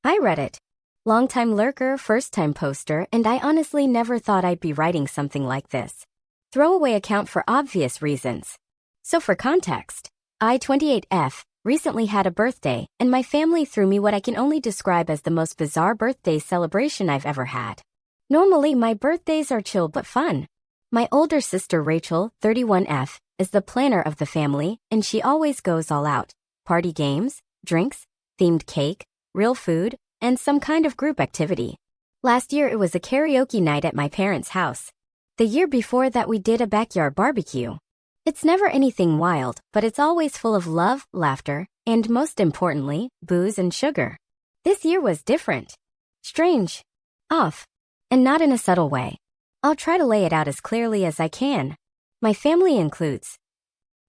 I read it. Long-time lurker, first-time poster, and I honestly never thought I'd be writing something like this. Throwaway account for obvious reasons. So for context, I, 28F, recently had a birthday, and my family threw me what I can only describe as the most bizarre birthday celebration I've ever had. Normally, my birthdays are chill but fun. My older sister Rachel, 31F, is the planner of the family, and she always goes all out. Party games, drinks, themed cake, real food, and some kind of group activity. Last year it was a karaoke night at my parents' house. The year before that we did a backyard barbecue. It's never anything wild, but it's always full of love, laughter, and most importantly, booze and sugar. This year was different. Strange. Off. And not in a subtle way. I'll try to lay it out as clearly as I can. My family includes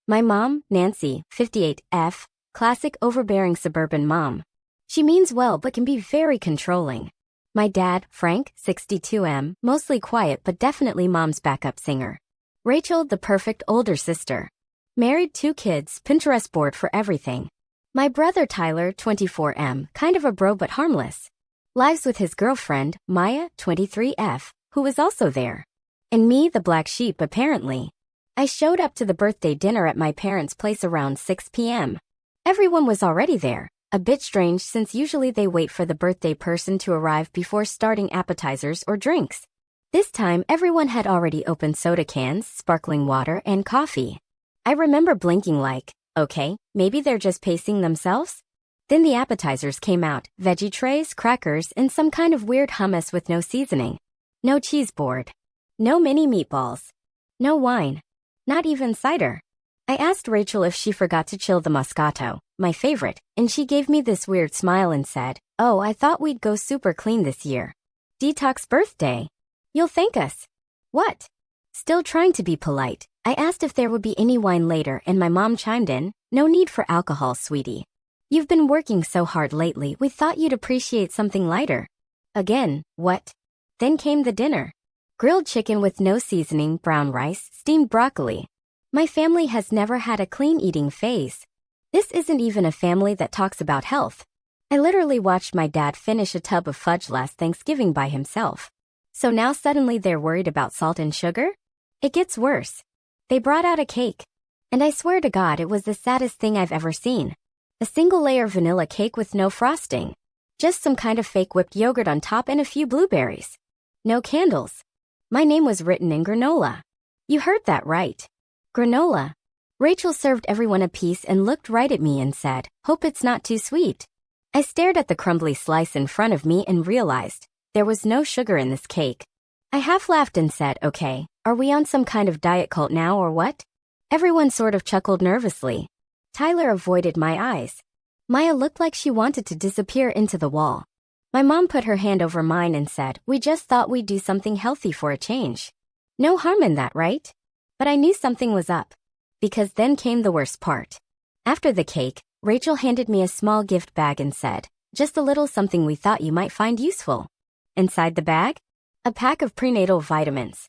my mom, Nancy, 58F, classic overbearing suburban mom. She means well but can be very controlling. My dad, Frank, 62M, mostly quiet but definitely mom's backup singer. Rachel, the perfect older sister. Married, 2 kids, Pinterest board for everything. My brother Tyler, 24M, kind of a bro but harmless. Lives with his girlfriend, Maya, 23F, who was also there. And me, the black sheep apparently. I showed up to the birthday dinner at my parents' place around 6 p.m. Everyone was already there. A bit strange since usually they wait for the birthday person to arrive before starting appetizers or drinks. This time, everyone had already opened soda cans, sparkling water, and coffee. I remember blinking like, okay, maybe they're just pacing themselves? Then the appetizers came out, veggie trays, crackers, and some kind of weird hummus with no seasoning. No cheese board. No mini meatballs. No wine. Not even cider. I asked Rachel if she forgot to chill the Moscato, my favorite, and she gave me this weird smile and said, "Oh, I thought we'd go super clean this year. Detox birthday. You'll thank us." What? Still trying to be polite, I asked if there would be any wine later and my mom chimed in, "No need for alcohol, sweetie. You've been working so hard lately, we thought you'd appreciate something lighter." Again, what? Then came the dinner. Grilled chicken with no seasoning, brown rice, steamed broccoli. My family has never had a clean eating phase. This isn't even a family that talks about health. I literally watched my dad finish a tub of fudge last Thanksgiving by himself. So now suddenly they're worried about salt and sugar? It gets worse. They brought out a cake. And I swear to God it was the saddest thing I've ever seen. A single layer vanilla cake with no frosting. Just some kind of fake whipped yogurt on top and a few blueberries. No candles. My name was written in granola. You heard that right. Granola. Rachel served everyone a piece and looked right at me and said, "Hope it's not too sweet." I stared at the crumbly slice in front of me and realized there was no sugar in this cake. I half laughed and said, "Okay, are we on some kind of diet cult now or what?" Everyone sort of chuckled nervously. Tyler avoided my eyes. Maya looked like she wanted to disappear into the wall. My mom put her hand over mine and said, "We just thought we'd do something healthy for a change. No harm in that, right?" But I knew something was up. Because then came the worst part. After the cake, Rachel handed me a small gift bag and said, "Just a little something we thought you might find useful." Inside the bag? A pack of prenatal vitamins.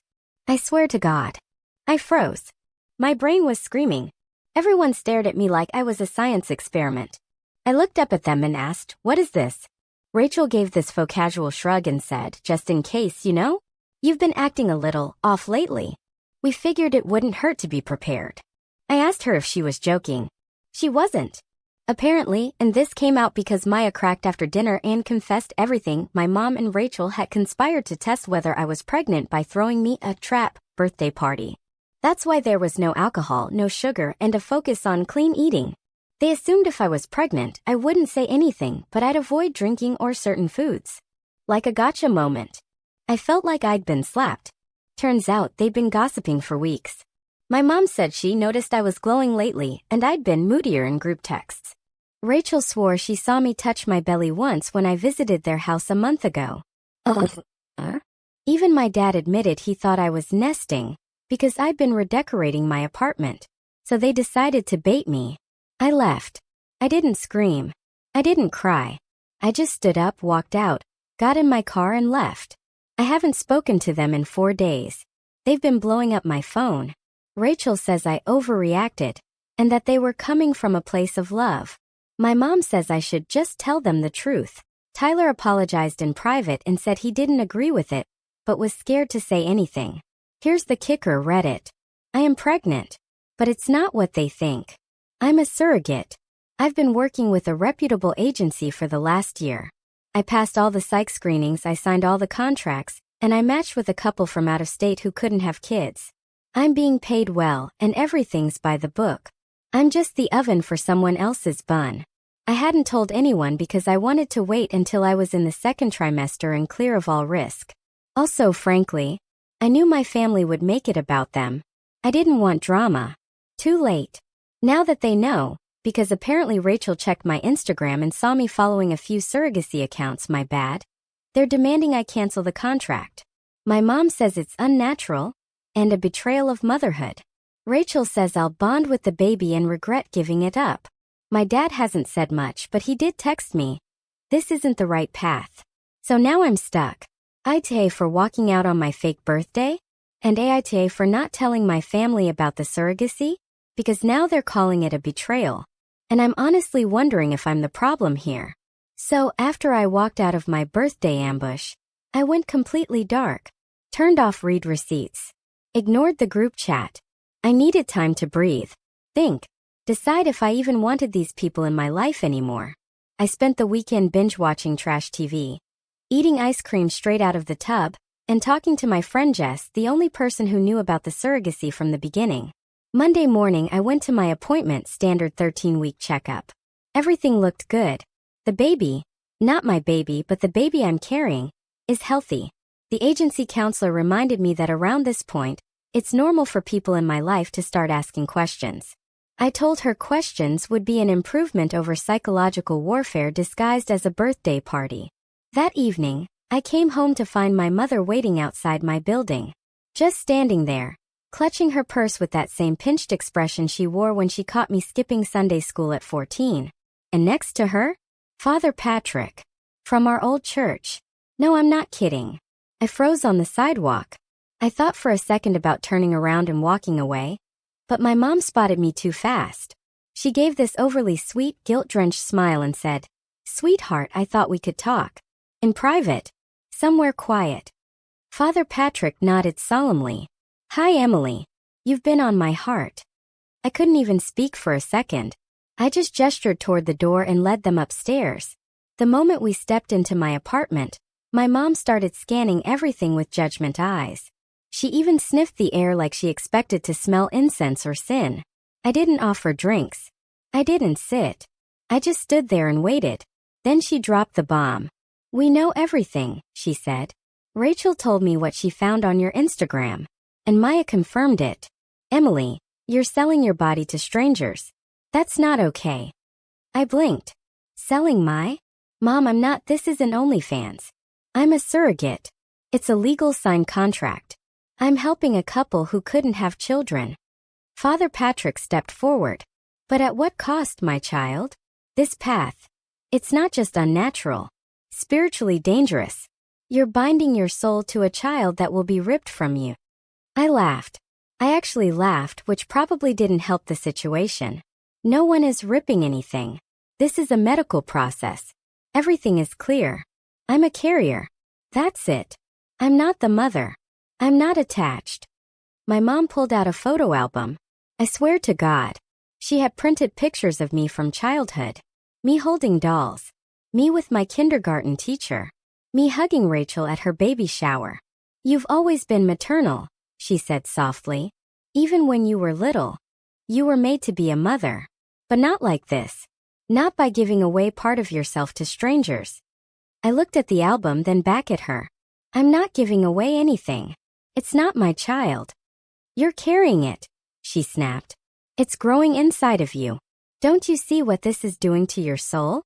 I swear to God. I froze. My brain was screaming. Everyone stared at me like I was a science experiment. I looked up at them and asked, "What is this?" Rachel gave this faux casual shrug and said, "Just in case, you know? You've been acting a little off lately. We figured it wouldn't hurt to be prepared." I asked her if she was joking. She wasn't. Apparently, and this came out because Maya cracked after dinner and confessed everything, my mom and Rachel had conspired to test whether I was pregnant by throwing me a trap birthday party. That's why there was no alcohol, no sugar, and a focus on clean eating. They assumed if I was pregnant, I wouldn't say anything, but I'd avoid drinking or certain foods. Like a gotcha moment. I felt like I'd been slapped. Turns out they'd been gossiping for weeks. My mom said she noticed I was glowing lately, and I'd been moodier in group texts. Rachel swore she saw me touch my belly once when I visited their house a month ago. Even my dad admitted he thought I was nesting, because I'd been redecorating my apartment. So they decided to bait me. I left. I didn't scream. I didn't cry. I just stood up, walked out, got in my car and left. I haven't spoken to them in 4 days. They've been blowing up my phone. Rachel says I overreacted, and that they were coming from a place of love. My mom says I should just tell them the truth. Tyler apologized in private and said he didn't agree with it, but was scared to say anything. Here's the kicker, Reddit. I am pregnant. But it's not what they think. I'm a surrogate. I've been working with a reputable agency for the last year. I passed all the psych screenings, I signed all the contracts, and I matched with a couple from out of state who couldn't have kids. I'm being paid well, and everything's by the book. I'm just the oven for someone else's bun. I hadn't told anyone because I wanted to wait until I was in the second trimester and clear of all risk. Also, frankly, I knew my family would make it about them. I didn't want drama. Too late. Now that they know, because apparently Rachel checked my Instagram and saw me following a few surrogacy accounts, my bad. They're demanding I cancel the contract. My mom says it's unnatural and a betrayal of motherhood. Rachel says I'll bond with the baby and regret giving it up. My dad hasn't said much, but he did text me. This isn't the right path. So now I'm stuck. ITA for walking out on my fake birthday, and AITA for not telling my family about the surrogacy, because now they're calling it a betrayal. And I'm honestly wondering if I'm the problem here. So after I walked out of my birthday ambush, I went completely dark, turned off read receipts, ignored the group chat. I needed time to breathe, think, decide if I even wanted these people in my life anymore. I spent the weekend binge-watching trash TV, eating ice cream straight out of the tub, and talking to my friend Jess, the only person who knew about the surrogacy from the beginning. Monday morning I went to my appointment, standard 13-week checkup. Everything looked good. The baby, not my baby but the baby I'm carrying, is healthy. The agency counselor reminded me that around this point, it's normal for people in my life to start asking questions. I told her questions would be an improvement over psychological warfare disguised as a birthday party. That evening, I came home to find my mother waiting outside my building. Just standing there, clutching her purse with that same pinched expression she wore when she caught me skipping Sunday school at 14. And next to her, Father Patrick. From our old church. No, I'm not kidding. I froze on the sidewalk. I thought for a second about turning around and walking away, but my mom spotted me too fast. She gave this overly sweet, guilt-drenched smile and said, "Sweetheart, I thought we could talk. In private. Somewhere quiet." Father Patrick nodded solemnly. "Hi, Emily. You've been on my heart." I couldn't even speak for a second. I just gestured toward the door and led them upstairs. The moment we stepped into my apartment, my mom started scanning everything with judgment eyes. She even sniffed the air like she expected to smell incense or sin. I didn't offer drinks. I didn't sit. I just stood there and waited. Then she dropped the bomb. "We know everything," she said. "Rachel told me what she found on your Instagram. And Maya confirmed it. Emily, you're selling your body to strangers. That's not okay." I blinked. "Selling my? Mom, I'm not. This isn't OnlyFans. I'm a surrogate. It's a legal signed contract. I'm helping a couple who couldn't have children." Father Patrick stepped forward. "But at what cost, my child? This path. It's not just unnatural. Spiritually dangerous. You're binding your soul to a child that will be ripped from you." I laughed. I actually laughed, which probably didn't help the situation. No one is ripping anything. This is a medical process. Everything is clear. I'm a carrier. That's it. I'm not the mother. I'm not attached. My mom pulled out a photo album. I swear to God. She had printed pictures of me from childhood. Me holding dolls. Me with my kindergarten teacher. Me hugging Rachel at her baby shower. "You've always been maternal," she said softly. "Even when you were little. You were made to be a mother. But not like this. Not by giving away part of yourself to strangers." I looked at the album, then back at her. "I'm not giving away anything. It's not my child." "You're carrying it," she snapped. "It's growing inside of you. Don't you see what this is doing to your soul?"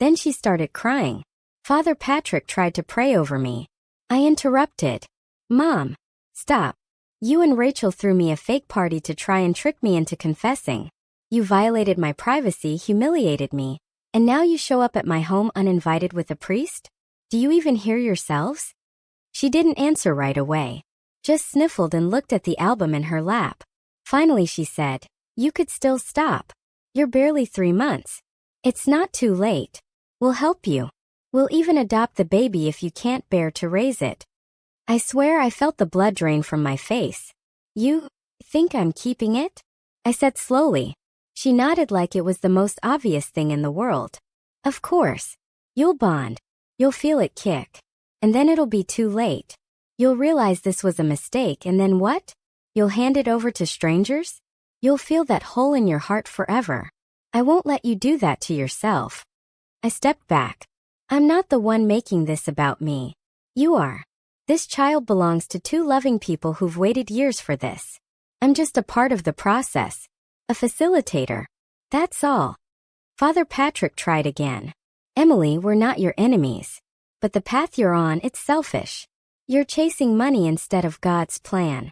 Then she started crying. Father Patrick tried to pray over me. I interrupted. "Mom, stop. You and Rachel threw me a fake party to try and trick me into confessing. You violated my privacy, humiliated me, and now you show up at my home uninvited with a priest? Do you even hear yourselves?" She didn't answer right away. Just sniffled and looked at the album in her lap. Finally she said, "You could still stop. You're barely 3 months. It's not too late. We'll help you." We'll even adopt the baby if you can't bear to raise it. I swear I felt the blood drain from my face. You think I'm keeping it? I said slowly. She nodded like it was the most obvious thing in the world. Of course. You'll bond. You'll feel it kick. And then it'll be too late. You'll realize this was a mistake, and then what? You'll hand it over to strangers? You'll feel that hole in your heart forever. I won't let you do that to yourself. I stepped back. I'm not the one making this about me. You are. This child belongs to two loving people who've waited years for this. I'm just a part of the process. A facilitator. That's all. Father Patrick tried again. Emily, we're not your enemies. But the path you're on, it's selfish. You're chasing money instead of God's plan.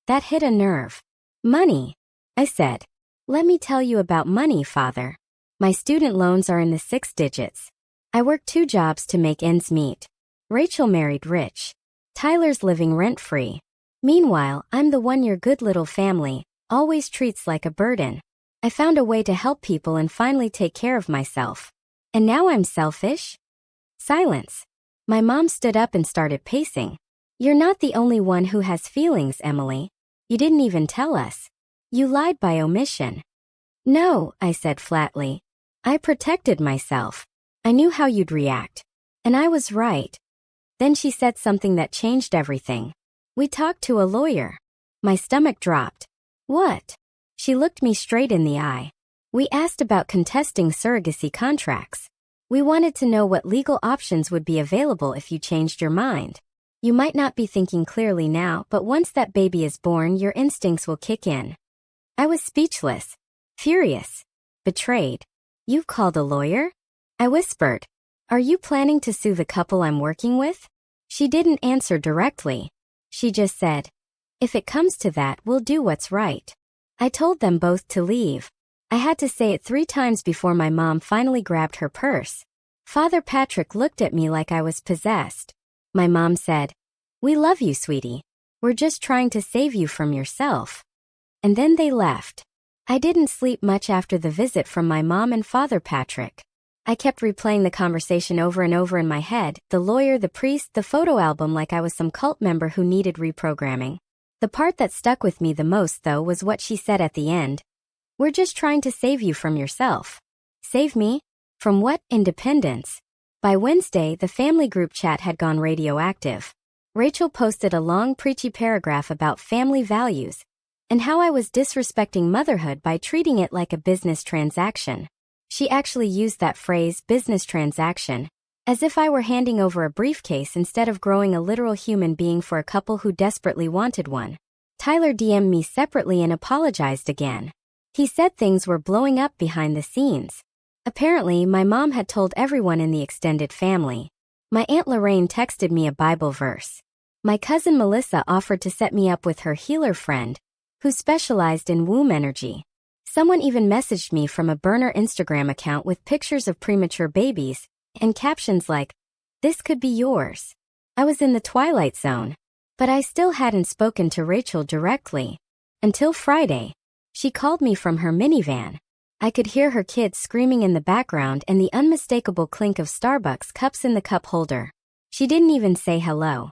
That hit a nerve. Money, I said. Let me tell you about money, Father. My student loans are in the 6 digits. I work 2 jobs to make ends meet. Rachel married rich. Tyler's living rent-free. Meanwhile, I'm the one your good little family always treats like a burden. I found a way to help people and finally take care of myself. And now I'm selfish? Silence. My mom stood up and started pacing. You're not the only one who has feelings, Emily. You didn't even tell us. You lied by omission. No, I said flatly. I protected myself. I knew how you'd react. And I was right. Then she said something that changed everything. We talked to a lawyer. My stomach dropped. What? She looked me straight in the eye. We asked about contesting surrogacy contracts. We wanted to know what legal options would be available if you changed your mind. You might not be thinking clearly now, but once that baby is born, your instincts will kick in. I was speechless, furious, betrayed. You've called a lawyer? I whispered. Are you planning to sue the couple I'm working with? She didn't answer directly. She just said, if it comes to that, we'll do what's right. I told them both to leave. I had to say it 3 times before my mom finally grabbed her purse. Father Patrick looked at me like I was possessed. My mom said, we love you, sweetie. We're just trying to save you from yourself. And then they left. I didn't sleep much after the visit from my mom and Father Patrick. I kept replaying the conversation over and over in my head, the lawyer, the priest, the photo album, like I was some cult member who needed reprogramming. The part that stuck with me the most, though, was what she said at the end. We're just trying to save you from yourself. Save me? From what? Independence. By Wednesday, the family group chat had gone radioactive. Rachel posted a long, preachy paragraph about family values and how I was disrespecting motherhood by treating it like a business transaction. She actually used that phrase, business transaction, as if I were handing over a briefcase instead of growing a literal human being for a couple who desperately wanted one. Tyler DM'd me separately and apologized again. He said things were blowing up behind the scenes. Apparently, my mom had told everyone in the extended family. My Aunt Lorraine texted me a Bible verse. My cousin Melissa offered to set me up with her healer friend, who specialized in womb energy. Someone even messaged me from a burner Instagram account with pictures of premature babies and captions like, this could be yours. I was in the twilight zone, but I still hadn't spoken to Rachel directly. Until Friday. She called me from her minivan. I could hear her kids screaming in the background and the unmistakable clink of Starbucks cups in the cup holder. She didn't even say hello.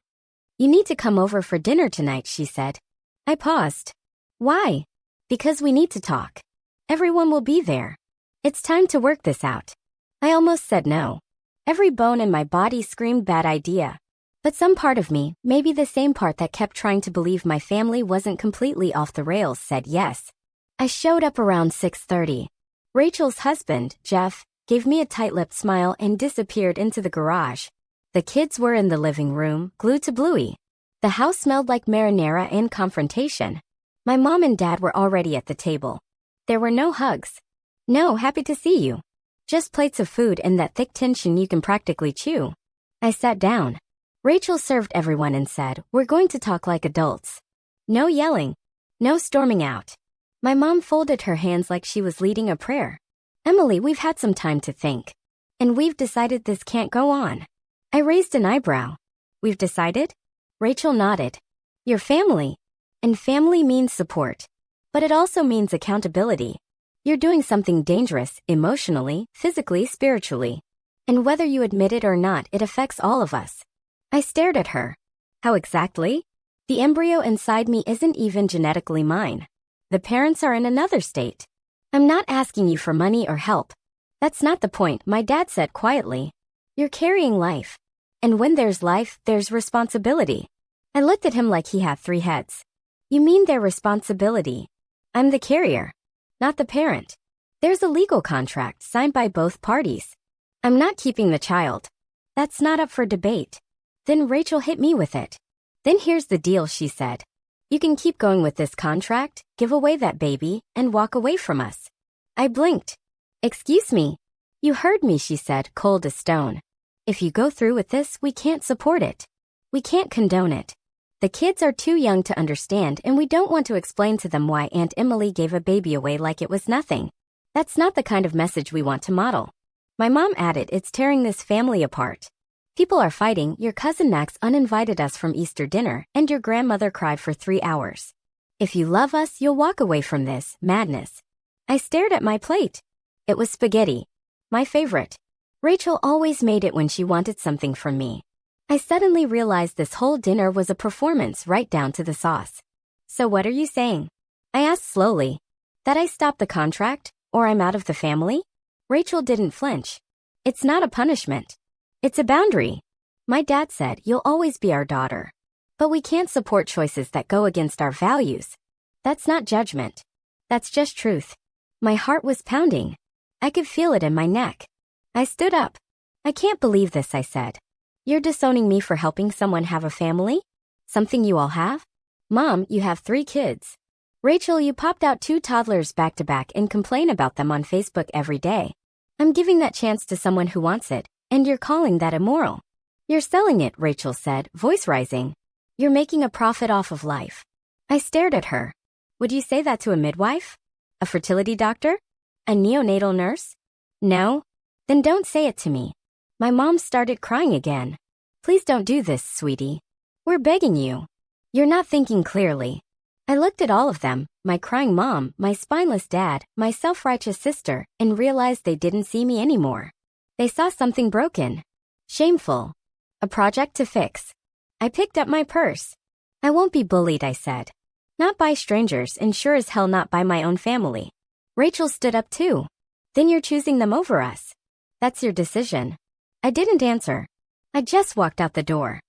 You need to come over for dinner tonight, she said. I paused. Why? Because we need to talk. Everyone will be there. It's time to work this out. I almost said no. Every bone in my body screamed bad idea. But some part of me, maybe the same part that kept trying to believe my family wasn't completely off the rails, said yes. I showed up around 6:30. Rachel's husband, Jeff, gave me a tight-lipped smile and disappeared into the garage. The kids were in the living room, glued to Bluey. The house smelled like marinara and confrontation. My mom and dad were already at the table. There were no hugs. No, happy to see you. Just plates of food and that thick tension you can practically chew. I sat down. Rachel served everyone and said, we're going to talk like adults. No yelling. No storming out. My mom folded her hands like she was leading a prayer. Emily, we've had some time to think. And we've decided this can't go on. I raised an eyebrow. We've decided? Rachel nodded. Your family. And family means support. But it also means accountability. You're doing something dangerous, emotionally, physically, spiritually. And whether you admit it or not, it affects all of us. I stared at her. How exactly? The embryo inside me isn't even genetically mine. The parents are in another state. I'm not asking you for money or help. That's not the point, my dad said quietly. You're carrying life. And when there's life, there's responsibility. I looked at him like he had 3 heads. You mean their responsibility? I'm the carrier, not the parent. There's a legal contract signed by both parties. I'm not keeping the child. That's not up for debate. Then Rachel hit me with it. Then here's the deal, she said. You can keep going with this contract, give away that baby, and walk away from us. I blinked. Excuse me. You heard me, she said, cold as stone. If you go through with this, we can't support it. We can't condone it. The kids are too young to understand, and we don't want to explain to them why Aunt Emily gave a baby away like it was nothing. That's not the kind of message we want to model. My mom added, it's tearing this family apart. People are fighting, your cousin Max uninvited us from Easter dinner, and your grandmother cried for 3 hours. If you love us, you'll walk away from this madness. I stared at my plate. It was spaghetti. My favorite. Rachel always made it when she wanted something from me. I suddenly realized this whole dinner was a performance right down to the sauce. So what are you saying? I asked slowly. That I stop the contract, or I'm out of the family? Rachel didn't flinch. It's not a punishment. It's a boundary. My dad said, you'll always be our daughter. But we can't support choices that go against our values. That's not judgment. That's just truth. My heart was pounding. I could feel it in my neck. I stood up. I can't believe this, I said. You're disowning me for helping someone have a family? Something you all have? Mom, you have 3 kids. Rachel, you popped out 2 toddlers back to back and complain about them on Facebook every day. I'm giving that chance to someone who wants it, and you're calling that immoral. You're selling it, Rachel said, voice rising. You're making a profit off of life. I stared at her. Would you say that to a midwife? A fertility doctor? A neonatal nurse? No? Then don't say it to me. My mom started crying again. Please don't do this, sweetie. We're begging you. You're not thinking clearly. I looked at all of them, my crying mom, my spineless dad, my self-righteous sister, and realized they didn't see me anymore. They saw something broken. Shameful. A project to fix. I picked up my purse. I won't be bullied, I said. Not by strangers, and sure as hell not by my own family. Rachel stood up too. Then you're choosing them over us. That's your decision. I didn't answer. I just walked out the door.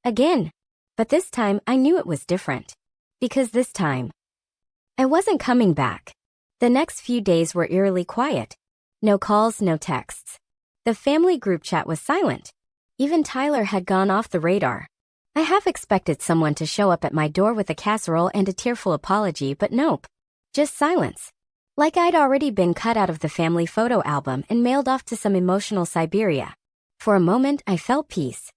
Again. But this time I knew it was different. Because this time, I wasn't coming back. The next few days were eerily quiet. No calls, no texts. The family group chat was silent. Even Tyler had gone off the radar. I half expected someone to show up at my door with a casserole and a tearful apology, but nope. Just silence. Like I'd already been cut out of the family photo album and mailed off to some emotional Siberia. For a moment, I felt peace.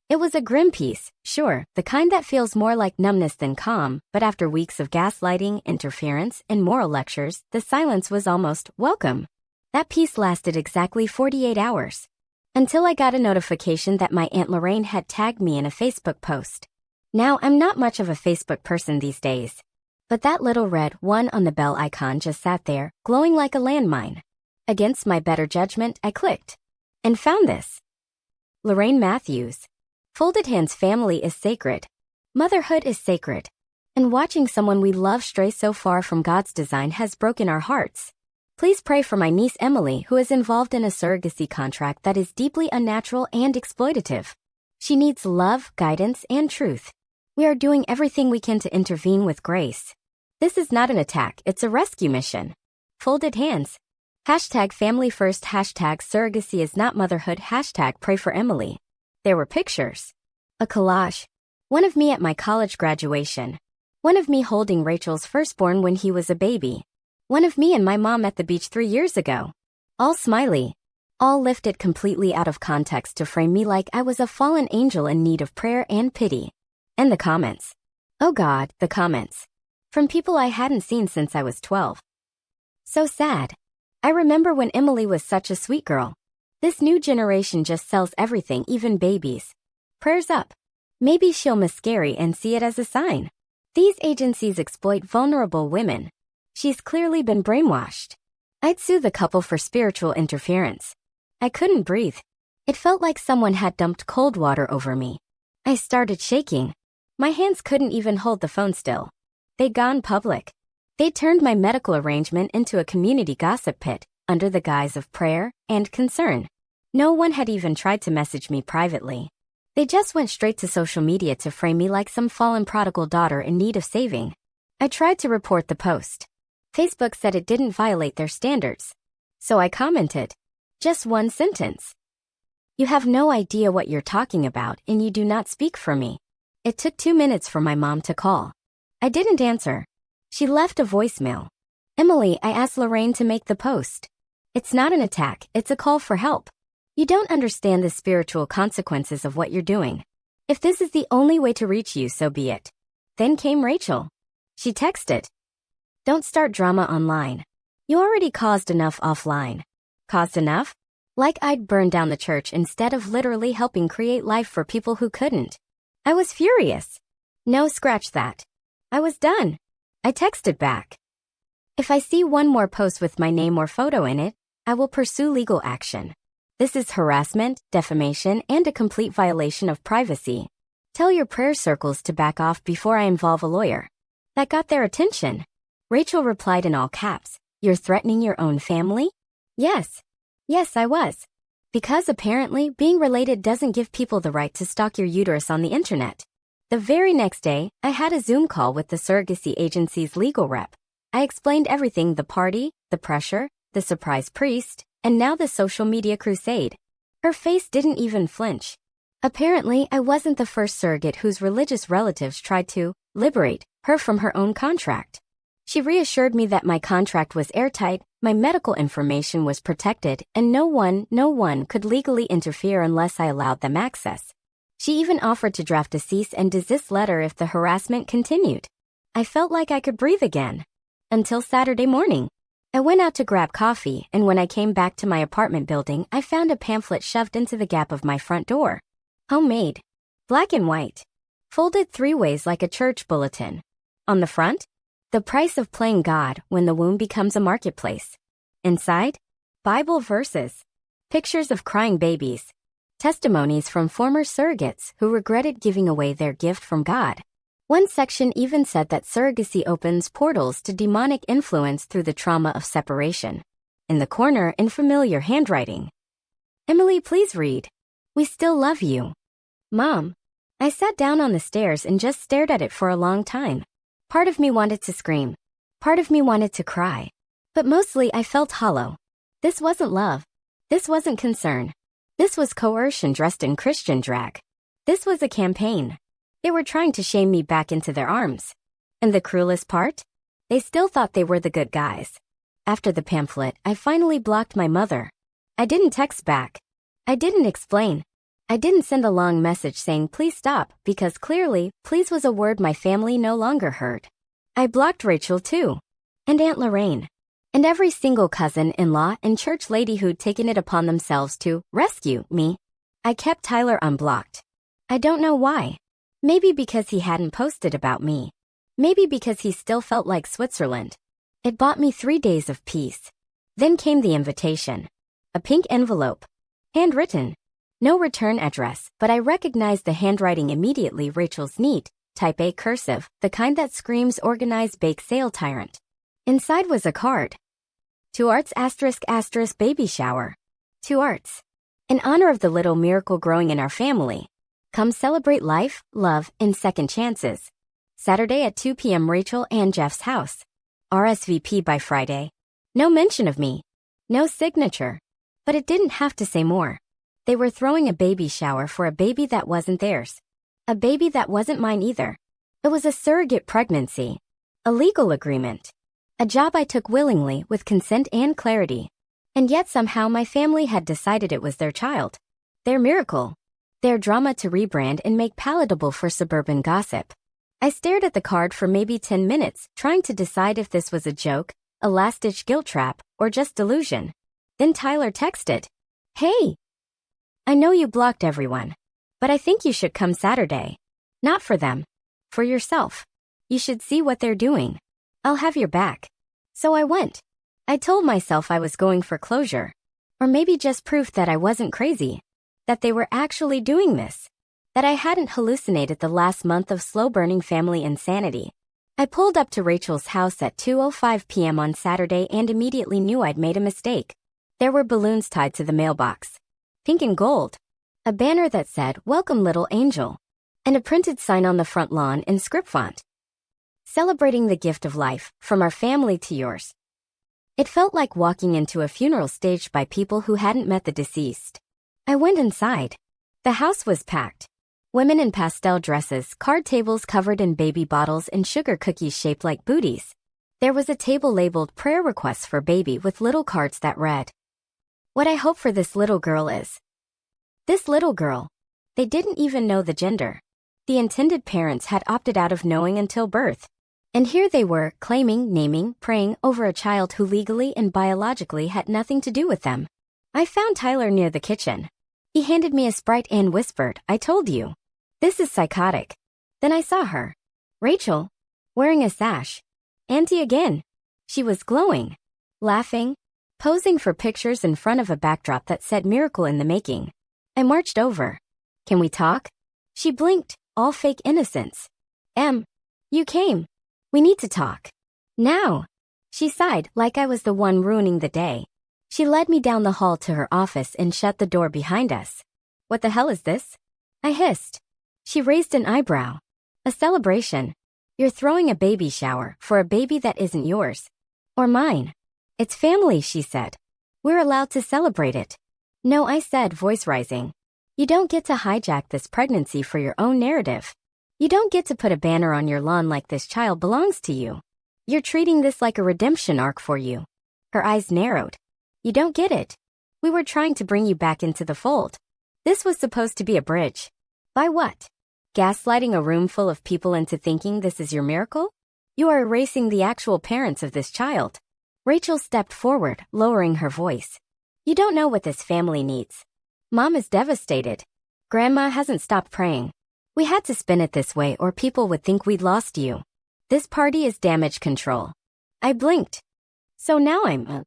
It was a grim peace, sure, the kind that feels more like numbness than calm, but after weeks of gaslighting, interference, and moral lectures, the silence was almost welcome. That peace lasted exactly 48 hours. Until I got a notification that my Aunt Lorraine had tagged me in a Facebook post. Now, I'm not much of a Facebook person these days. But that little red 1 on the bell icon just sat there, glowing like a landmine. Against my better judgment, I clicked. And found this. Lorraine Matthews. Folded hands, family is sacred. Motherhood is sacred. And watching someone we love stray so far from God's design has broken our hearts. Please pray for my niece Emily, who is involved in a surrogacy contract that is deeply unnatural and exploitative. She needs love, guidance, and truth. We are doing everything we can to intervene with grace. This is not an attack, it's a rescue mission. Folded hands. Hashtag family first, hashtag surrogacy is not motherhood, hashtag pray for Emily. There were pictures. A collage. One of me at my college graduation. One of me holding Rachel's firstborn when he was a baby. One of me and my mom at the beach 3 years ago. All smiley. All lifted completely out of context to frame me like I was a fallen angel in need of prayer and pity. And the comments. Oh God, the comments. From people I hadn't seen since I was 12. So sad. I remember when Emily was such a sweet girl. This new generation just sells everything, even babies. Prayers up. Maybe she'll miscarry and see it as a sign. These agencies exploit vulnerable women. She's clearly been brainwashed. I'd sue the couple for spiritual interference. I couldn't breathe. It felt like someone had dumped cold water over me. I started shaking. My hands couldn't even hold the phone still. They'd gone public. They turned my medical arrangement into a community gossip pit, under the guise of prayer and concern. No one had even tried to message me privately. They just went straight to social media to frame me like some fallen prodigal daughter in need of saving. I tried to report the post. Facebook said it didn't violate their standards. So I commented. Just one sentence. You have no idea what you're talking about and you do not speak for me. It took 2 minutes for my mom to call. I didn't answer. She left a voicemail. Emily, I asked Lorraine to make the post. It's not an attack, it's a call for help. You don't understand the spiritual consequences of what you're doing. If this is the only way to reach you, so be it. Then came Rachel. She texted. Don't start drama online. You already caused enough offline. Caused enough? Like I'd burn down the church instead of literally helping create life for people who couldn't. I was furious. No, scratch that. I was done. I texted back. If I see one more post with my name or photo in it, I will pursue legal action. This is harassment, defamation, and a complete violation of privacy. Tell your prayer circles to back off before I involve a lawyer. That got their attention. Rachel replied in all caps, You're threatening your own family? Yes. Yes, I was. Because apparently, being related doesn't give people the right to stalk your uterus on the internet. The very next day, I had a Zoom call with the surrogacy agency's legal rep. I explained everything: the party, the pressure, the surprise priest, and now the social media crusade. Her face didn't even flinch. Apparently, I wasn't the first surrogate whose religious relatives tried to liberate her from her own contract. She reassured me that my contract was airtight, my medical information was protected, and no one could legally interfere unless I allowed them access. She even offered to draft a cease and desist letter if the harassment continued. I felt like I could breathe again. Until Saturday morning. I went out to grab coffee, and when I came back to my apartment building, I found a pamphlet shoved into the gap of my front door. Homemade. Black and white. Folded 3 ways like a church bulletin. On the front, the price of playing God when the womb becomes a marketplace. Inside, Bible verses, pictures of crying babies, testimonies from former surrogates who regretted giving away their gift from God. One section even said that surrogacy opens portals to demonic influence through the trauma of separation. In the corner, in familiar handwriting, Emily, please read. We still love you. Mom. I sat down on the stairs and just stared at it for a long time. Part of me wanted to scream. Part of me wanted to cry. But mostly I felt hollow. This wasn't love. This wasn't concern. This was coercion dressed in Christian drag. This was a campaign. They were trying to shame me back into their arms. And the cruelest part? They still thought they were the good guys. After the pamphlet, I finally blocked my mother. I didn't text back. I didn't explain. I didn't send a long message saying please stop, because clearly, please was a word my family no longer heard. I blocked Rachel too. And Aunt Lorraine. And every single cousin-in-law and church lady who'd taken it upon themselves to rescue me. I kept Tyler unblocked. I don't know why. Maybe because he hadn't posted about me. Maybe because he still felt like Switzerland. It bought me 3 days of peace. Then came the invitation. A pink envelope. Handwritten. No return address, but I recognized the handwriting immediately. Rachel's neat, type A cursive, the kind that screams organized bake sale tyrant. Inside was a card. To Arts *** baby shower. To Arts. In honor of the little miracle growing in our family. Come celebrate life, love, and second chances. Saturday at 2 p.m. Rachel and Jeff's house. RSVP by Friday. No mention of me. No signature. But it didn't have to say more. They were throwing a baby shower for a baby that wasn't theirs. A baby that wasn't mine either. It was a surrogate pregnancy. A legal agreement. A job I took willingly with consent and clarity. And yet somehow my family had decided it was their child. Their miracle. Their drama to rebrand and make palatable for suburban gossip. I stared at the card for maybe 10 minutes, trying to decide if this was a joke, a last-ditch guilt trap, or just delusion. Then Tyler texted. Hey! I know you blocked everyone. But I think you should come Saturday. Not for them. For yourself. You should see what they're doing. I'll have your back. So I went. I told myself I was going for closure. Or maybe just proof that I wasn't crazy. that they were actually doing this, that I hadn't hallucinated the last month of slow-burning family insanity. I pulled up to Rachel's house at 2:05 p.m. on Saturday and immediately knew I'd made a mistake. There were balloons tied to the mailbox, pink and gold, a banner that said, "Welcome, little angel," and a printed sign on the front lawn in script font, "Celebrating the gift of life, from our family to yours." It felt like walking into a funeral staged by people who hadn't met the deceased. I went inside. The house was packed. Women in pastel dresses, card tables covered in baby bottles and sugar cookies shaped like booties. There was a table labeled "Prayer Requests for Baby" with little cards that read, "What I hope for this little girl is." This little girl. They didn't even know the gender. The intended parents had opted out of knowing until birth. And here they were, claiming, naming, praying over a child who legally and biologically had nothing to do with them. I found Tyler near the kitchen. He handed me a Sprite and whispered, "I told you. This is psychotic." Then I saw her. Rachel. Wearing a sash. Auntie again. She was glowing. Laughing. Posing for pictures in front of a backdrop that said "Miracle in the Making." I marched over. "Can we talk?" She blinked, all fake innocence. You came. We need to talk. Now." She sighed, like I was the one ruining the day. She led me down the hall to her office and shut the door behind us. "What the hell is this?" I hissed. She raised an eyebrow. "A celebration. You're throwing a baby shower for a baby that isn't yours. Or mine. It's family," she said. "We're allowed to celebrate it." "No," I said, voice rising. "You don't get to hijack this pregnancy for your own narrative. You don't get to put a banner on your lawn like this child belongs to you. You're treating this like a redemption arc for you." Her eyes narrowed. "You don't get it. We were trying to bring you back into the fold. This was supposed to be a bridge." "By what? Gaslighting a room full of people into thinking this is your miracle? You are erasing the actual parents of this child." Rachel stepped forward, lowering her voice. "You don't know what this family needs. Mom is devastated. Grandma hasn't stopped praying. We had to spin it this way or people would think we'd lost you. This party is damage control." I blinked. "So now I'm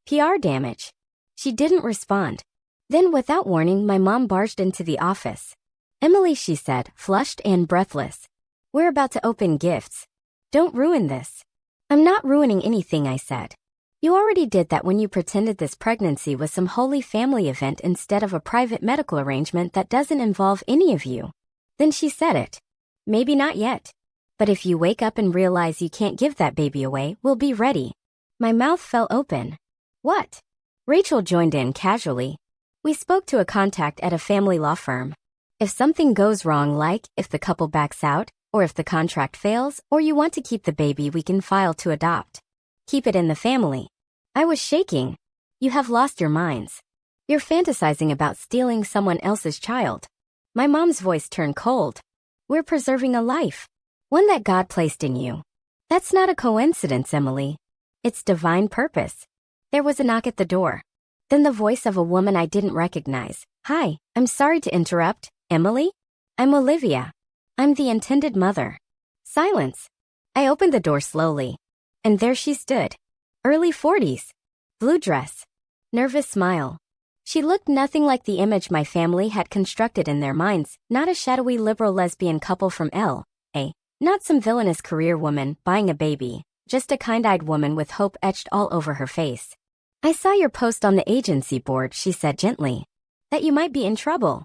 PR damage." She didn't respond. Then, without warning, my mom barged into the office. "Emily," she said, flushed and breathless. "We're about to open gifts. Don't ruin this." "I'm not ruining anything," I said. "You already did that when you pretended this pregnancy was some holy family event instead of a private medical arrangement that doesn't involve any of you." Then she said it. "Maybe not yet. But if you wake up and realize you can't give that baby away, we'll be ready." My mouth fell open. "What?" Rachel joined in casually. "We spoke to a contact at a family law firm. If something goes wrong, like if the couple backs out, or if the contract fails, or you want to keep the baby, we can file to adopt. Keep it in the family." I was shaking. "You have lost your minds. You're fantasizing about stealing someone else's child." My mom's voice turned cold. "We're preserving a life. One that God placed in you. That's not a coincidence, Emily. It's divine purpose." There was a knock at the door. Then the voice of a woman I didn't recognize. "Hi, I'm sorry to interrupt. Emily? I'm Olivia. I'm the intended mother." Silence. I opened the door slowly. And there she stood. Early 40s. Blue dress. Nervous smile. She looked nothing like the image my family had constructed in their minds, not a shadowy liberal lesbian couple from L.A., not some villainous career woman buying a baby, just a kind-eyed woman with hope etched all over her face. "I saw your post on the agency board," she said gently. "That you might be in trouble.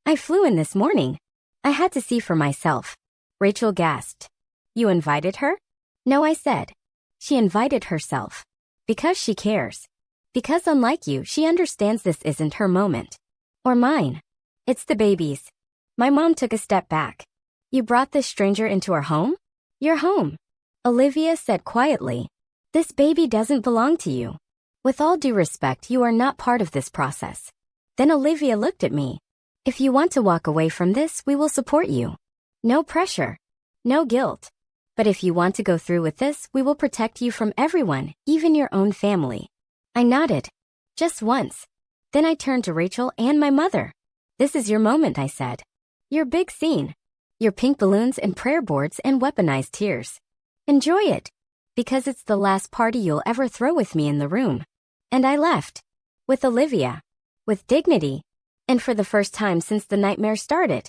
I flew in this morning. I had to see for myself." Rachel gasped. "You invited her?" "No," I said. "She invited herself. Because she cares. Because unlike you, she understands this isn't her moment. Or mine. It's the baby's." My mom took a step back. "You brought this stranger into our home?" "Your home," Olivia said quietly. "This baby doesn't belong to you. With all due respect, you are not part of this process." Then Olivia looked at me. "If you want to walk away from this, we will support you. No pressure. No guilt. But if you want to go through with this, we will protect you from everyone, even your own family." I nodded. Just once. Then I turned to Rachel and my mother. "This is your moment," I said. "Your big scene. Your pink balloons and prayer boards and weaponized tears. Enjoy it. Because it's the last party you'll ever throw with me in the room." And I left. With Olivia. With dignity. And for the first time since the nightmare started.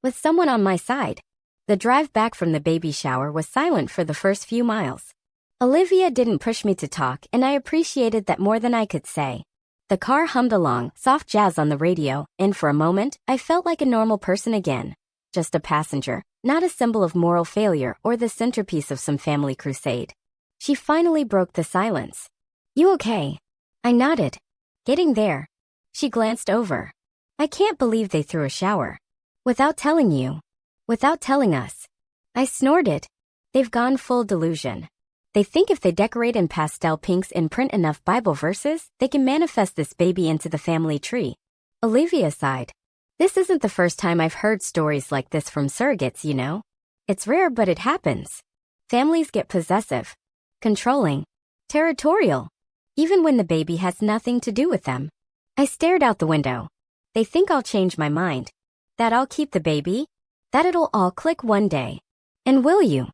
With someone on my side. The drive back from the baby shower was silent for the first few miles. Olivia didn't push me to talk, and I appreciated that more than I could say. The car hummed along, soft jazz on the radio, and for a moment, I felt like a normal person again. Just a passenger, not a symbol of moral failure or the centerpiece of some family crusade. She finally broke the silence. "You okay?" I nodded. "Getting there." She glanced over. "I can't believe they threw a shower. Without telling you. Without telling us." I snorted. "They've gone full delusion. They think if they decorate in pastel pinks and print enough Bible verses, they can manifest this baby into the family tree." Olivia sighed. "This isn't the first time I've heard stories like this from surrogates, you know. It's rare, but it happens. Families get possessive, controlling, territorial, even when the baby has nothing to do with them." I stared out the window. "They think I'll change my mind. That I'll keep the baby? That it'll all click one day. And will you?"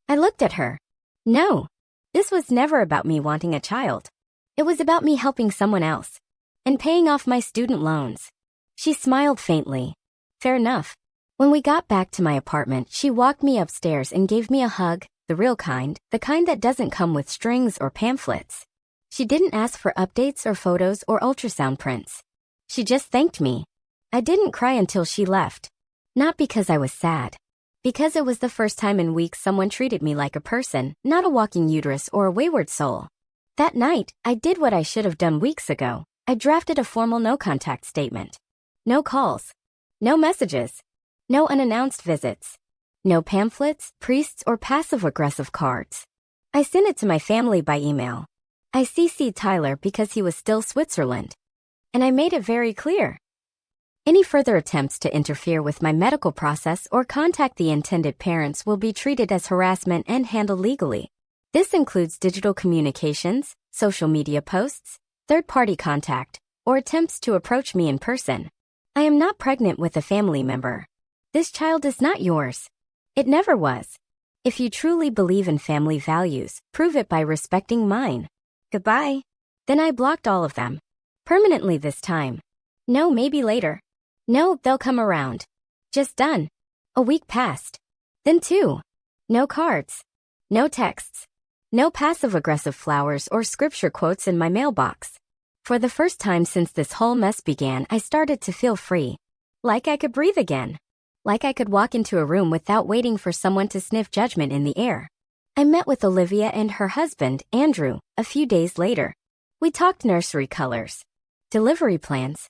I looked at her. No. This was never about me wanting a child. It was about me helping someone else. And paying off my student loans. She smiled faintly. "Fair enough." When we got back to my apartment, she walked me upstairs and gave me a hug, the real kind, the kind that doesn't come with strings or pamphlets. She didn't ask for updates or photos or ultrasound prints. She just thanked me. I didn't cry until she left. Not because I was sad. Because it was the first time in weeks someone treated me like a person, not a walking uterus or a wayward soul. That night, I did what I should have done weeks ago. I drafted a formal no-contact statement. No calls. No messages. No unannounced visits. No pamphlets, priests, or passive-aggressive cards. I sent it to my family by email. I CC'd Tyler because he was still Switzerland. And I made it very clear. Any further attempts to interfere with my medical process or contact the intended parents will be treated as harassment and handled legally. This includes digital communications, social media posts, third-party contact, or attempts to approach me in person. I am not pregnant with a family member. This child is not yours. It never was. If you truly believe in family values, prove it by respecting mine. Goodbye. Then I blocked all of them. Permanently this time. No, maybe later. No, they'll come around. Just done. A week passed. Then 2. No cards. No texts. No passive-aggressive flowers or scripture quotes in my mailbox. For the first time since this whole mess began, I started to feel free. Like I could breathe again. Like I could walk into a room without waiting for someone to sniff judgment in the air. I met with Olivia and her husband, Andrew, a few days later. We talked nursery colors. Delivery plans.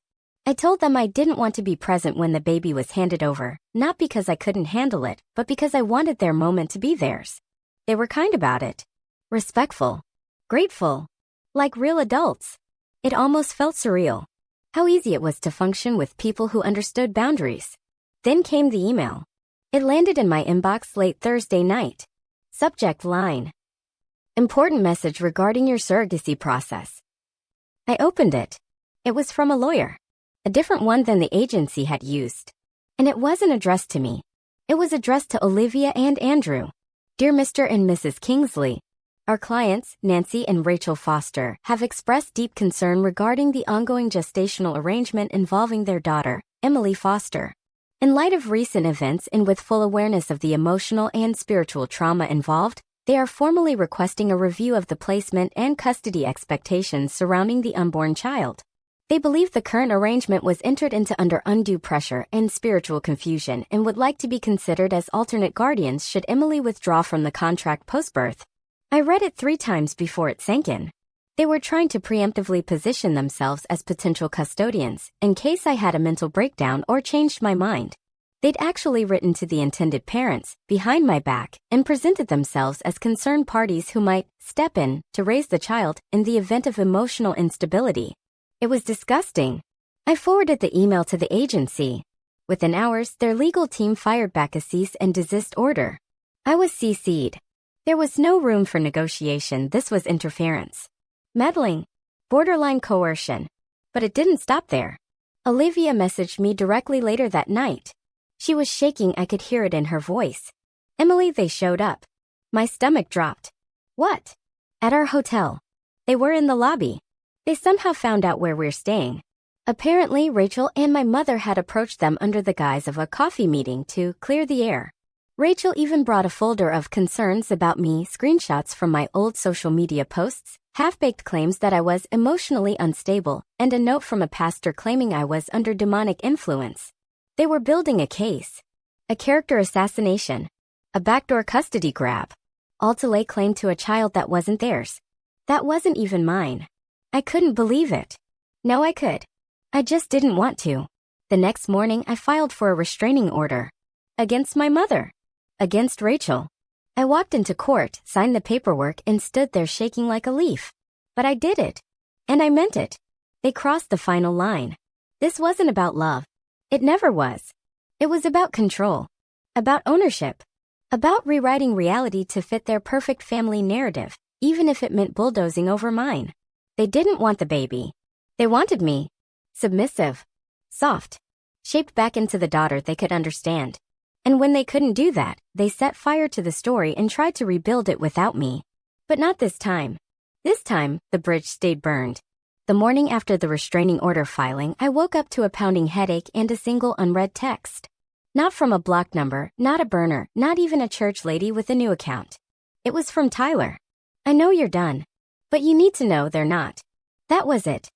I told them I didn't want to be present when the baby was handed over, not because I couldn't handle it, but because I wanted their moment to be theirs. They were kind about it. Respectful. Grateful. Like real adults. It almost felt surreal. How easy it was to function with people who understood boundaries. Then came the email. It landed in my inbox late Thursday night. Subject line. Important message regarding your surrogacy process. I opened it. It was from a lawyer. A different one than the agency had used. And it wasn't addressed to me. It was addressed to Olivia and Andrew. Dear Mr. and Mrs. Kingsley, our clients, Nancy and Rachel Foster, have expressed deep concern regarding the ongoing gestational arrangement involving their daughter, Emily Foster. In light of recent events and with full awareness of the emotional and spiritual trauma involved, they are formally requesting a review of the placement and custody expectations surrounding the unborn child. They believe the current arrangement was entered into under undue pressure and spiritual confusion and would like to be considered as alternate guardians should Emily withdraw from the contract post-birth. I read it 3 times before it sank in. They were trying to preemptively position themselves as potential custodians in case I had a mental breakdown or changed my mind. They'd actually written to the intended parents, behind my back, and presented themselves as concerned parties who might step in to raise the child in the event of emotional instability. It was disgusting. I forwarded the email to the agency. Within hours, their legal team fired back a cease and desist order. I was CC'd. There was no room for negotiation. This was interference. Meddling. Borderline coercion. But it didn't stop there. Olivia messaged me directly later that night. She was shaking. I could hear it in her voice. Emily, they showed up. My stomach dropped. What? At our hotel. They were in the lobby. They somehow found out where we're staying. Apparently, Rachel and my mother had approached them under the guise of a coffee meeting to clear the air. Rachel even brought a folder of concerns about me, screenshots from my old social media posts, half-baked claims that I was emotionally unstable, and a note from a pastor claiming I was under demonic influence. They were building a case. A character assassination. A backdoor custody grab. All to lay claim to a child that wasn't theirs. That wasn't even mine. I couldn't believe it. No, I could. I just didn't want to. The next morning, I filed for a restraining order. Against my mother. Against Rachel. I walked into court, signed the paperwork, and stood there shaking like a leaf. But I did it. And I meant it. They crossed the final line. This wasn't about love. It never was. It was about control. About ownership. About rewriting reality to fit their perfect family narrative, even if it meant bulldozing over mine. They didn't want the baby. They wanted me. Submissive. Soft. Shaped back into the daughter they could understand. And when they couldn't do that, they set fire to the story and tried to rebuild it without me. But not this time. This time, the bridge stayed burned. The morning after the restraining order filing, I woke up to a pounding headache and a single unread text. Not from a blocked number, not a burner, not even a church lady with a new account. It was from Tyler. I know you're done. But you need to know they're not. That was it.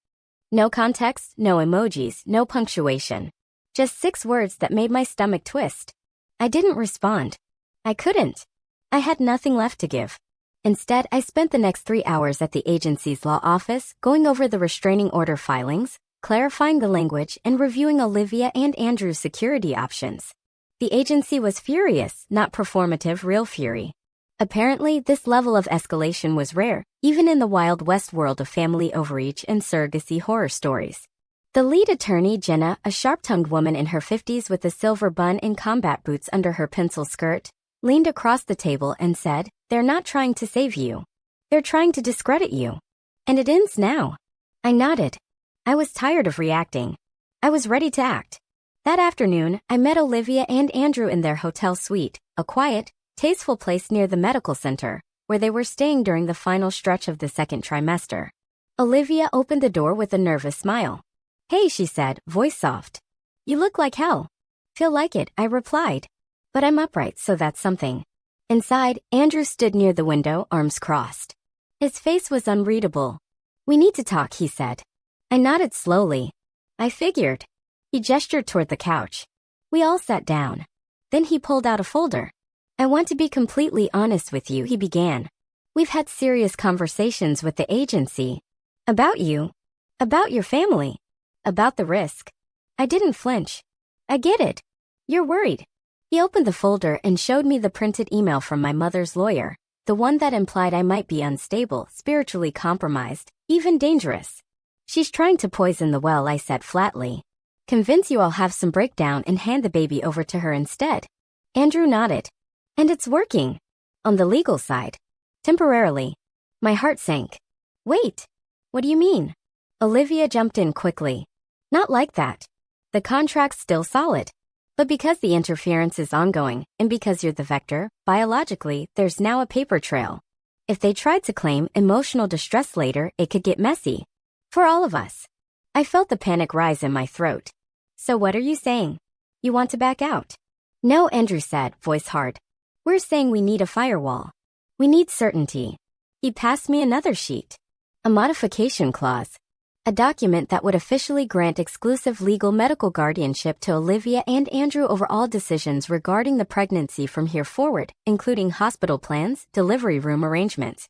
No context, no emojis, no punctuation. Just 6 words that made my stomach twist. I didn't respond. I couldn't. I had nothing left to give. Instead, I spent the next 3 hours at the agency's law office, going over the restraining order filings, clarifying the language, and reviewing Olivia and Andrew's security options. The agency was furious, not performative, real fury. Apparently, this level of escalation was rare, even in the Wild West world of family overreach and surrogacy horror stories. The lead attorney, Jenna, a sharp-tongued woman in her 50s with a silver bun and combat boots under her pencil skirt, leaned across the table and said, "They're not trying to save you. They're trying to discredit you. And it ends now." I nodded. I was tired of reacting. I was ready to act. That afternoon, I met Olivia and Andrew in their hotel suite, a quiet, tasteful place near the medical center, where they were staying during the final stretch of the second trimester. Olivia opened the door with a nervous smile. "Hey," she said, voice soft. "You look like hell." "Feel like it," I replied. "But I'm upright, so that's something." Inside, Andrew stood near the window, arms crossed. His face was unreadable. "We need to talk," he said. I nodded slowly. I figured. He gestured toward the couch. We all sat down. Then he pulled out a folder. "I want to be completely honest with you," he began. "We've had serious conversations with the agency. About you. About your family. About the risk." I didn't flinch. "I get it. You're worried." He opened the folder and showed me the printed email from my mother's lawyer, the one that implied I might be unstable, spiritually compromised, even dangerous. "She's trying to poison the well," I said flatly. "Convince you I'll have some breakdown and hand the baby over to her instead." Andrew nodded. "And it's working. On the legal side. Temporarily." My heart sank. "Wait. What do you mean?" Olivia jumped in quickly. "Not like that. The contract's still solid. But because the interference is ongoing, and because you're the vector, biologically, there's now a paper trail. If they tried to claim emotional distress later, it could get messy. For all of us." I felt the panic rise in my throat. "So what are you saying? You want to back out?" "No," Andrew said, voice hard. "We're saying we need a firewall. We need certainty." He passed me another sheet. A modification clause. A document that would officially grant exclusive legal medical guardianship to Olivia and Andrew over all decisions regarding the pregnancy from here forward, including hospital plans, delivery room arrangements,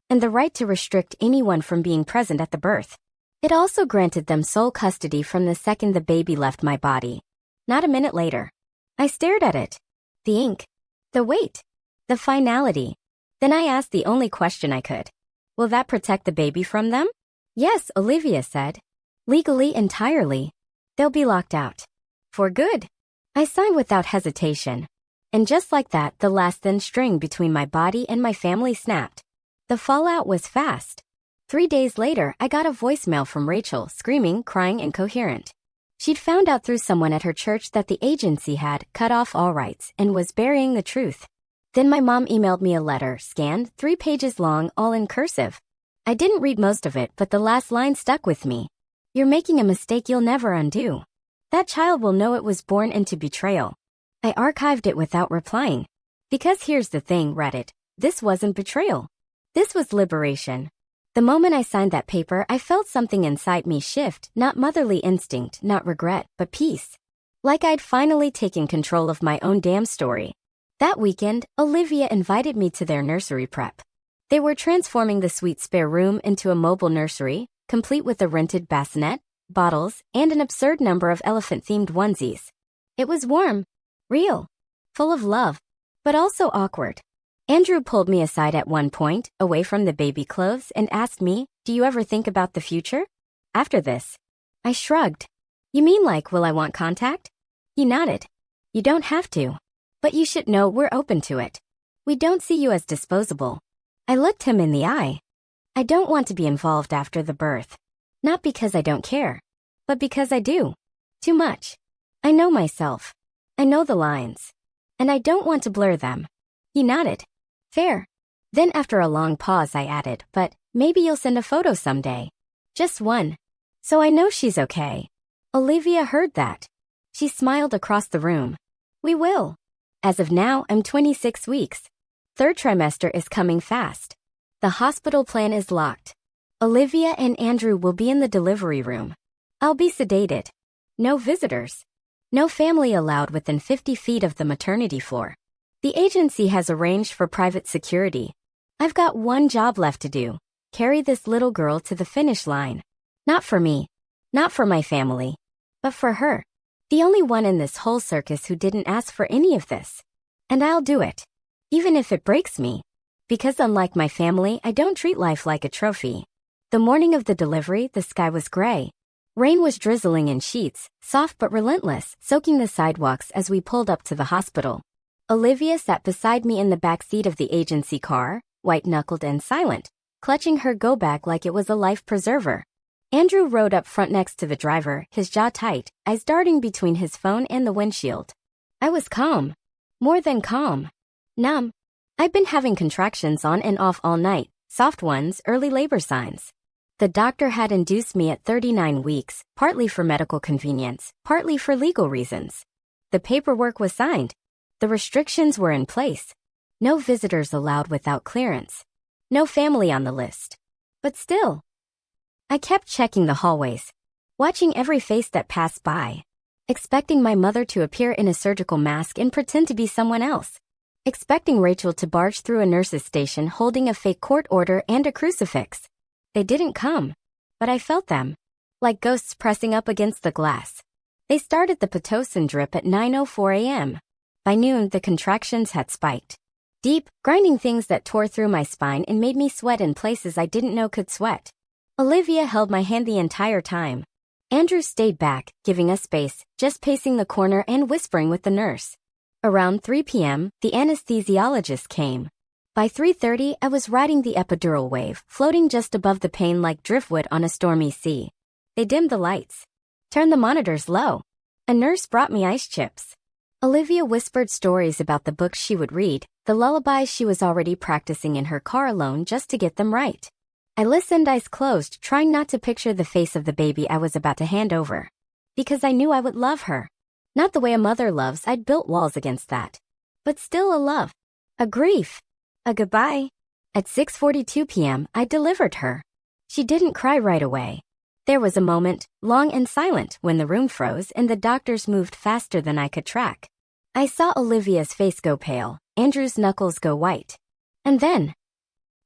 and the right to restrict anyone from being present at the birth. It also granted them sole custody from the second the baby left my body. Not a minute later. I stared at it. The ink. The weight. The finality. Then I asked the only question I could. "Will that protect the baby from them?" "Yes," Olivia said. "Legally, entirely. They'll be locked out. For good." I signed without hesitation. And just like that, the last thin string between my body and my family snapped. The fallout was fast. 3 days later, I got a voicemail from Rachel, screaming, crying, incoherent. She'd found out through someone at her church that the agency had cut off all rights and was burying the truth. Then my mom emailed me a letter, scanned, 3 pages long, all in cursive. I didn't read most of it, but the last line stuck with me. You're making a mistake you'll never undo. That child will know it was born into betrayal. I archived it without replying. Because here's the thing, Reddit. This wasn't betrayal. This was liberation. The moment I signed that paper, I felt something inside me shift, not motherly instinct, not regret, but peace. Like I'd finally taken control of my own damn story. That weekend, Olivia invited me to their nursery prep. They were transforming the sweet spare room into a mobile nursery, complete with a rented bassinet, bottles, and an absurd number of elephant-themed onesies. It was warm, real, full of love, but also awkward. Andrew pulled me aside at one point, away from the baby clothes, and asked me, "Do you ever think about the future?" After this, I shrugged. "You mean like, will I want contact?" He nodded. "You don't have to. But you should know we're open to it. We don't see you as disposable." I looked him in the eye. I don't want to be involved after the birth. Not because I don't care, but because I do. Too much. I know myself. I know the lines. And I don't want to blur them. He nodded. Fair. Then after a long pause I added, "But maybe you'll send a photo someday. Just one. So I know she's okay." Olivia heard that. She smiled across the room. "We will. As of now, I'm 26 weeks. Third trimester is coming fast. The hospital plan is locked. Olivia and Andrew will be in the delivery room. I'll be sedated. No visitors. No family allowed within 50 feet of the maternity floor. The agency has arranged for private security. I've got one job left to do. Carry this little girl to the finish line. Not for me. Not for my family. But for her. The only one in this whole circus who didn't ask for any of this. And I'll do it. Even if it breaks me. Because unlike my family, I don't treat life like a trophy." The morning of the delivery, the sky was gray. Rain was drizzling in sheets, soft but relentless, soaking the sidewalks as we pulled up to the hospital. Olivia sat beside me in the back seat of the agency car, white-knuckled and silent, clutching her go-bag like it was a life preserver. Andrew rode up front next to the driver, his jaw tight, eyes darting between his phone and the windshield. I was calm. More than calm. Numb. I'd been having contractions on and off all night, soft ones, early labor signs. The doctor had induced me at 39 weeks, partly for medical convenience, partly for legal reasons. The paperwork was signed. The restrictions were in place. No visitors allowed without clearance. No family on the list. But still, I kept checking the hallways, watching every face that passed by, expecting my mother to appear in a surgical mask and pretend to be someone else. Expecting Rachel to barge through a nurse's station holding a fake court order and a crucifix. They didn't come, but I felt them, like ghosts pressing up against the glass. They started the Pitocin drip at 9:04 a.m. By noon, the contractions had spiked. Deep, grinding things that tore through my spine and made me sweat in places I didn't know could sweat. Olivia held my hand the entire time. Andrew stayed back, giving us space, just pacing the corner and whispering with the nurse. Around 3 p.m., the anesthesiologist came. By 3:30, I was riding the epidural wave, floating just above the pain like driftwood on a stormy sea. They dimmed the lights. Turned the monitors low. A nurse brought me ice chips. Olivia whispered stories about the books she would read, the lullabies she was already practicing in her car alone just to get them right. I listened, eyes closed, trying not to picture the face of the baby I was about to hand over. Because I knew I would love her. Not the way a mother loves, I'd built walls against that. But still a love. A grief. A goodbye. At 6:42 p.m., I delivered her. She didn't cry right away. There was a moment, long and silent, when the room froze and the doctors moved faster than I could track. I saw Olivia's face go pale, Andrew's knuckles go white. And then,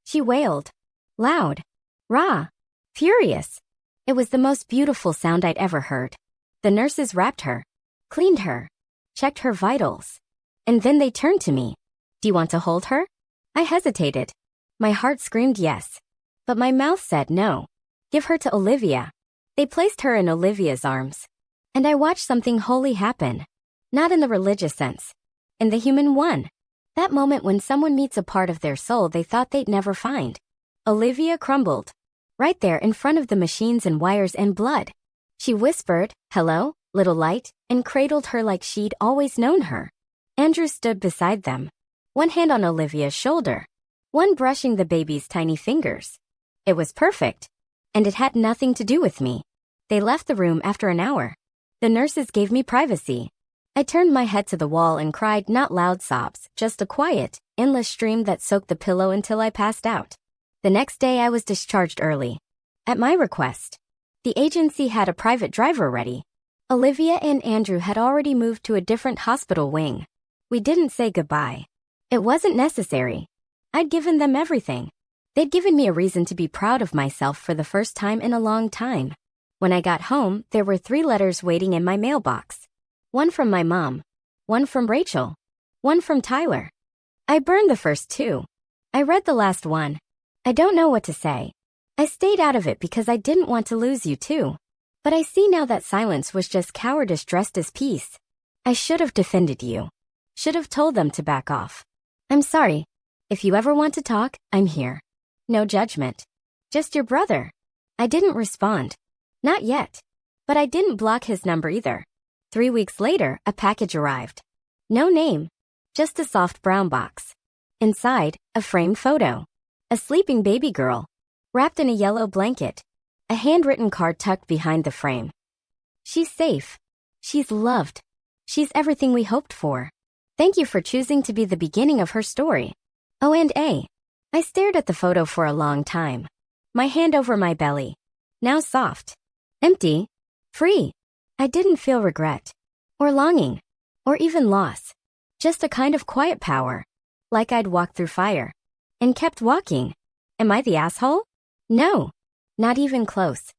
she wailed. Loud. Raw. Furious. It was the most beautiful sound I'd ever heard. The nurses wrapped her. Cleaned her, checked her vitals. And then they turned to me. "Do you want to hold her?" I hesitated. My heart screamed yes. But my mouth said no. Give her to Olivia. They placed her in Olivia's arms. And I watched something holy happen. Not in the religious sense. In the human one. That moment when someone meets a part of their soul they thought they'd never find. Olivia crumbled. Right there in front of the machines and wires and blood. She whispered, "Hello, little light," and cradled her like she'd always known her. Andrew stood beside them. One hand on Olivia's shoulder. One brushing the baby's tiny fingers. It was perfect. And it had nothing to do with me. They left the room after an hour. The nurses gave me privacy. I turned my head to the wall and cried, not loud sobs, just a quiet, endless stream that soaked the pillow until I passed out. The next day I was discharged early. At my request. The agency had a private driver ready. Olivia and Andrew had already moved to a different hospital wing. We didn't say goodbye. It wasn't necessary. I'd given them everything. They'd given me a reason to be proud of myself for the first time in a long time. When I got home, there were 3 letters waiting in my mailbox. One from my mom. One from Rachel. One from Tyler. I burned the first 2. I read the last one. I don't know what to say. I stayed out of it because I didn't want to lose you too. But I see now that silence was just cowardice dressed as peace. I should have defended you. Should have told them to back off. I'm sorry. If you ever want to talk, I'm here. No judgment. Just your brother. I didn't respond. Not yet. But I didn't block his number either. 3 weeks later, a package arrived. No name. Just a soft brown box. Inside, a framed photo. A sleeping baby girl. Wrapped in a yellow blanket. A handwritten card tucked behind the frame. She's safe. She's loved. She's everything we hoped for. Thank you for choosing to be the beginning of her story. Oh, and I stared at the photo for a long time. My hand over my belly. Now soft. Empty. Free. I didn't feel regret. Or longing. Or even loss. Just a kind of quiet power. Like I'd walked through fire. And kept walking. Am I the asshole? No. Not even close.